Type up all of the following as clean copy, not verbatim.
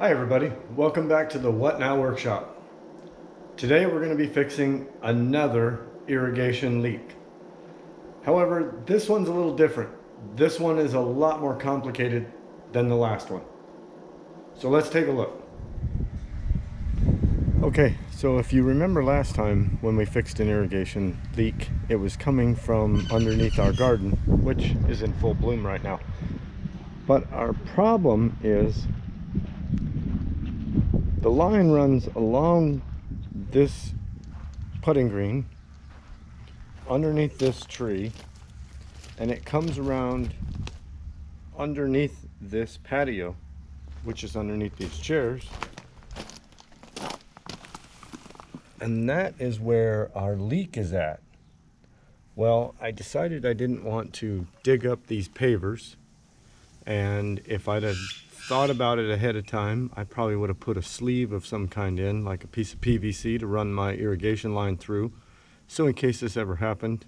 Hi everybody, welcome back to the What Now workshop. Today we're going to be fixing another irrigation leak. However, this one's a little different. This one is a lot more complicated than the last one. So let's take a look. Okay, so if you remember last time when we fixed an irrigation leak, it was coming from underneath our garden, which is in full bloom right now. But our problem is the line runs along this putting green underneath this tree, and it comes around underneath this patio, which is underneath these chairs, and that is where our leak is at. Well, I decided I didn't want to dig up these pavers, and if I'd have thought about it ahead of time, I probably would have put a sleeve of some kind in, like a piece of PVC to run my irrigation line through, so in case this ever happened,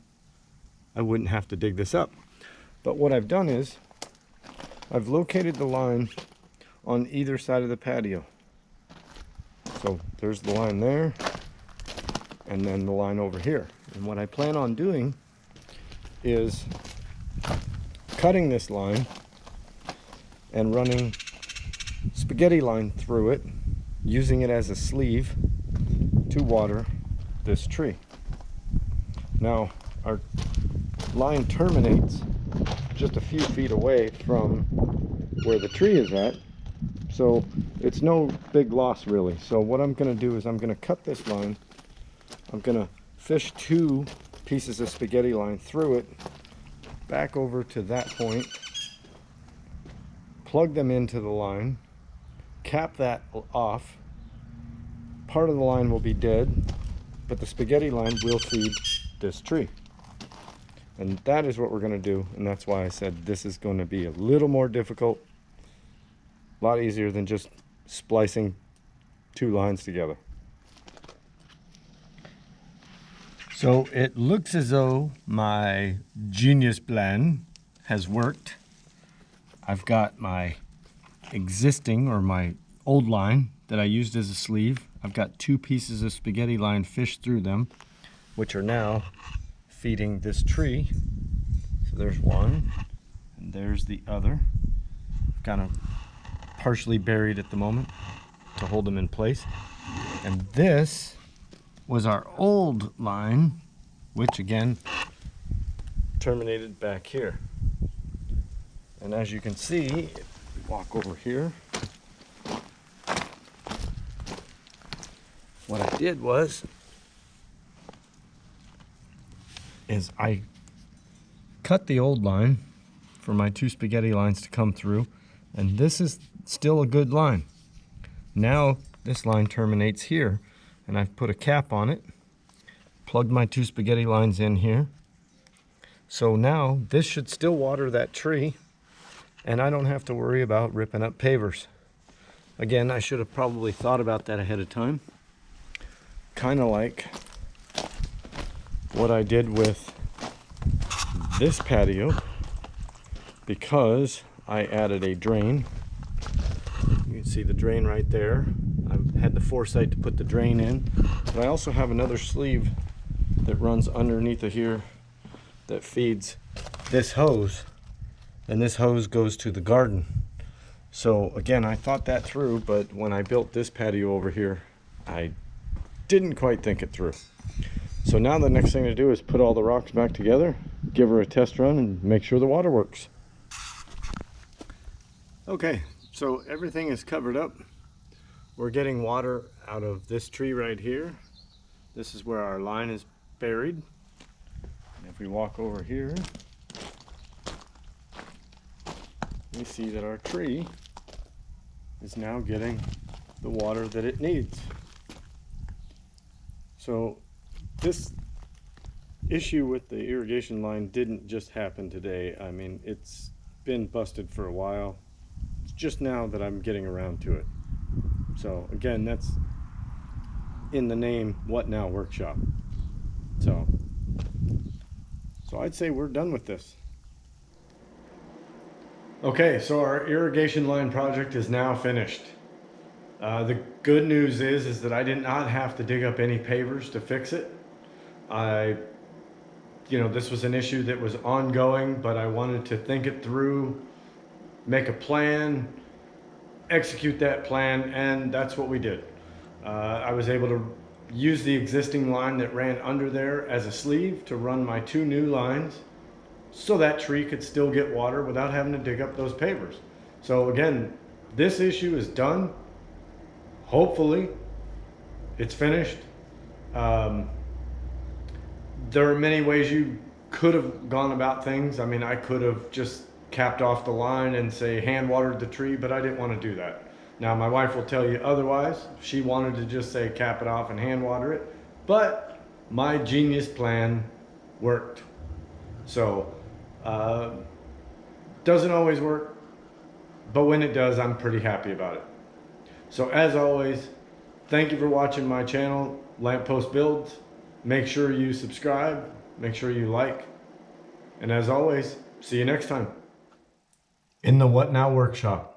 I wouldn't have to dig this up. But what I've done is I've located the line on either side of the patio. So there's the line there, and then the line over here. And what I plan on doing is cutting this line and running spaghetti line through it, using it as a sleeve to water this tree. Now our line terminates just a few feet away from where the tree is at, so it's no big loss really. So what I'm going to do is I'm going to cut this line. I'm going to fish 2 pieces of spaghetti line through it, back over to that point, plug them into the line, cap that off. Part of the line will be dead, but the spaghetti line will feed this tree. And that is what we're going to do, and that's why I said this is going to be a little more difficult, a lot easier than just splicing 2 lines together. So it looks as though my genius plan has worked. I've got my existing, or my old line that I used as a sleeve. I've got 2 pieces of spaghetti line fished through them, which are now feeding this tree. So there's one, and there's the other, kind of partially buried at the moment to hold them in place. And this was our old line, which again terminated back here. And as you can see, if we walk over here, what I did is I cut the old line for my 2 spaghetti lines to come through, and this is still a good line. Now this line terminates here, and I've put a cap on it, plugged my 2 spaghetti lines in here. So now this should still water that tree, and I don't have to worry about ripping up pavers. Again, I should have probably thought about that ahead of time. Kind of like what I did with this patio, because I added a drain. You can see the drain right there. I had the foresight to put the drain in, but I also have another sleeve that runs underneath of here that feeds this hose, and this hose goes to the garden. So again, I thought that through, but when I built this patio over here, I didn't quite think it through. So now the next thing to do is put all the rocks back together, give her a test run, and make sure the water works. Okay, so everything is covered up. We're getting water out of this tree right here. This is where our line is buried. And if we walk over here, we see that our tree is now getting the water that it needs. So this issue with the irrigation line didn't just happen today. I mean, it's been busted for a while. It's just now that I'm getting around to it. So again, that's in the name What Now workshop. So I'd say we're done with this. Okay, so our irrigation line project is now finished. The good news is that I did not have to dig up any pavers to fix it. This was an issue that was ongoing, but I wanted to think it through, make a plan, execute that plan, and that's what we did. I was able to use the existing line that ran under there as a sleeve to run my 2 new lines so that tree could still get water without having to dig up those pavers. So again, this issue is done. Hopefully it's finished. There are many ways you could have gone about things. I mean, I could have just capped off the line and say hand watered the tree, but I didn't want to do that. Now my wife will tell you otherwise. She wanted to just say cap it off and hand water it, but my genius plan worked. So doesn't always work, but when it does, I'm pretty happy about it. So as always, thank you for watching my channel, Lamppost Builds. Make sure you subscribe, make sure you like, and as always, see you next time in the What Now workshop.